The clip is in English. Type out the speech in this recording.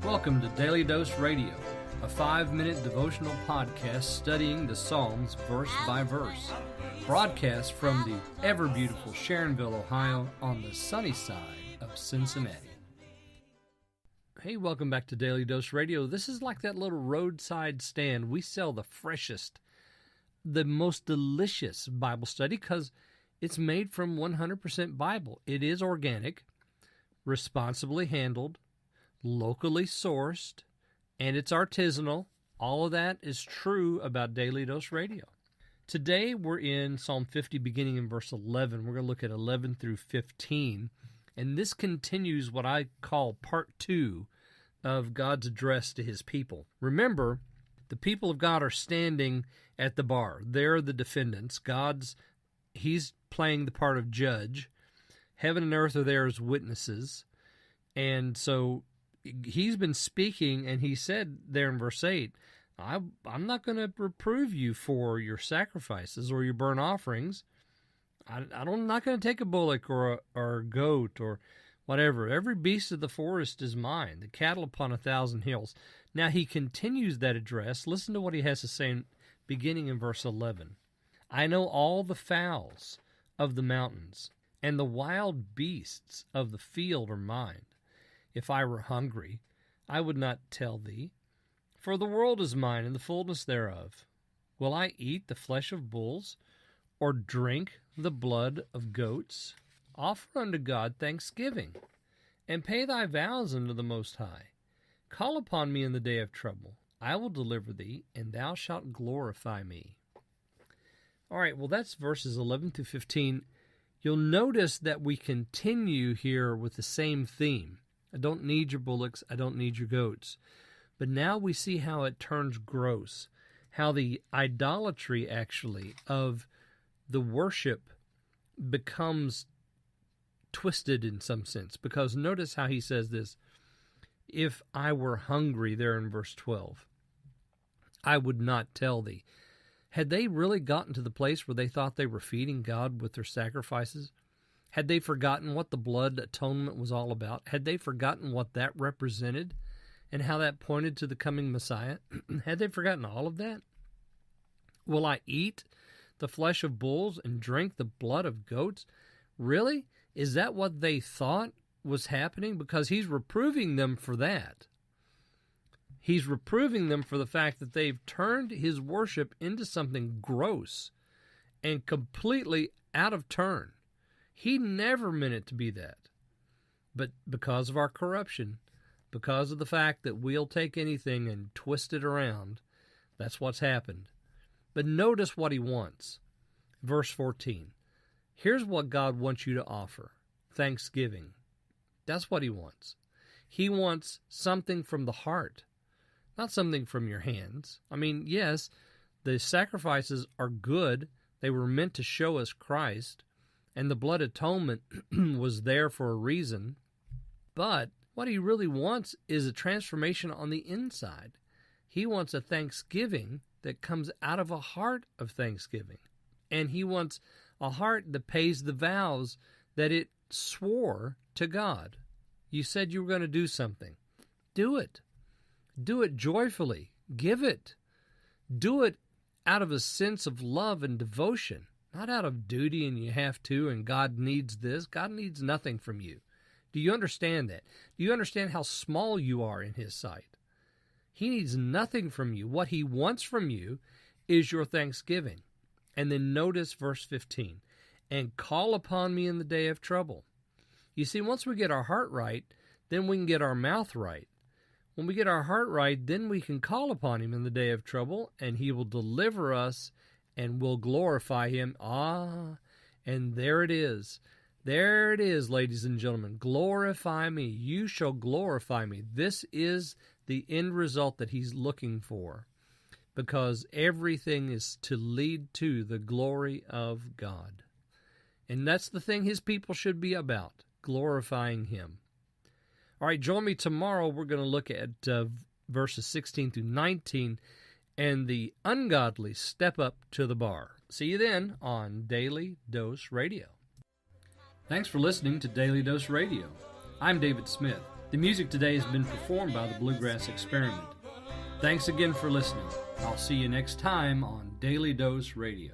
Welcome to Daily Dose Radio, a 5-minute devotional podcast studying the Psalms verse by verse. Broadcast from the ever-beautiful Sharonville, Ohio, on the sunny side of Cincinnati. Hey, welcome back to Daily Dose Radio. This is like that little roadside stand. We sell the freshest, the most delicious Bible study because it's made from 100% Bible. It is organic, responsibly handled, locally sourced, and it's artisanal. All of that is true about Daily Dose Radio. Today we're in Psalm 50, beginning in verse 11. We're going to look at 11 through 15, and this continues what I call part 2 of God's address to his people. Remember, the people of God are standing at the bar. They're the defendants. He's playing the part of judge. Heaven and earth are there as witnesses. And so he's been speaking, and he said there in verse 8, I'm not going to reprove you for your sacrifices or your burnt offerings. I'm not going to take a bullock or a goat or whatever. Every beast of the forest is mine, the cattle upon 1,000 hills. Now he continues that address. Listen to what he has to say beginning in verse 11. I know all the fowls of the mountains, and the wild beasts of the field are mine. If I were hungry, I would not tell thee, for the world is mine and the fullness thereof. Will I eat the flesh of bulls, or drink the blood of goats? Offer unto God thanksgiving, and pay thy vows unto the Most High. Call upon me in the day of trouble. I will deliver thee, and thou shalt glorify me. All right, well, that's verses 11 through 15. You'll notice that we continue here with the same theme. I don't need your bullocks, I don't need your goats. But now we see how it turns gross, how the idolatry, actually, of the worship becomes twisted in some sense. Because notice how he says this, if I were hungry, there in verse 12, I would not tell thee. Had they really gotten to the place where they thought they were feeding God with their sacrifices? Had they forgotten what the blood atonement was all about? Had they forgotten what that represented and how that pointed to the coming Messiah? Had they forgotten all of that? Will I eat the flesh of bulls and drink the blood of goats? Really? Is that what they thought was happening? Because he's reproving them for that. He's reproving them for the fact that they've turned his worship into something gross and completely out of turn. He never meant it to be that. But because of our corruption, because of the fact that we'll take anything and twist it around, that's what's happened. But notice what he wants. Verse 14. Here's what God wants you to offer. Thanksgiving. That's what he wants. He wants something from the heart, not something from your hands. I mean, yes, the sacrifices are good. They were meant to show us Christ, and the blood atonement was there for a reason. But what he really wants is a transformation on the inside. He wants a thanksgiving that comes out of a heart of thanksgiving. And he wants a heart that pays the vows that it swore to God. You said you were going to do something. Do it. Do it joyfully. Give it. Do it out of a sense of love and devotion, not out of duty and you have to and God needs this. God needs nothing from you. Do you understand that? Do you understand how small you are in his sight? He needs nothing from you. What he wants from you is your thanksgiving. And then notice verse 15, and call upon me in the day of trouble. You see, once we get our heart right, then we can get our mouth right. When we get our heart right, then we can call upon him in the day of trouble, and he will deliver us, and we'll glorify him. And there it is. There it is, ladies and gentlemen. Glorify me. You shall glorify me. This is the end result that he's looking for, because everything is to lead to the glory of God. And that's the thing his people should be about, glorifying him. All right, join me tomorrow. We're going to look at verses 16 through 19, and the ungodly step up to the bar. See you then on Daily Dose Radio. Thanks for listening to Daily Dose Radio. I'm David Smith. The music today has been performed by the Bluegrass Experiment. Thanks again for listening. I'll see you next time on Daily Dose Radio.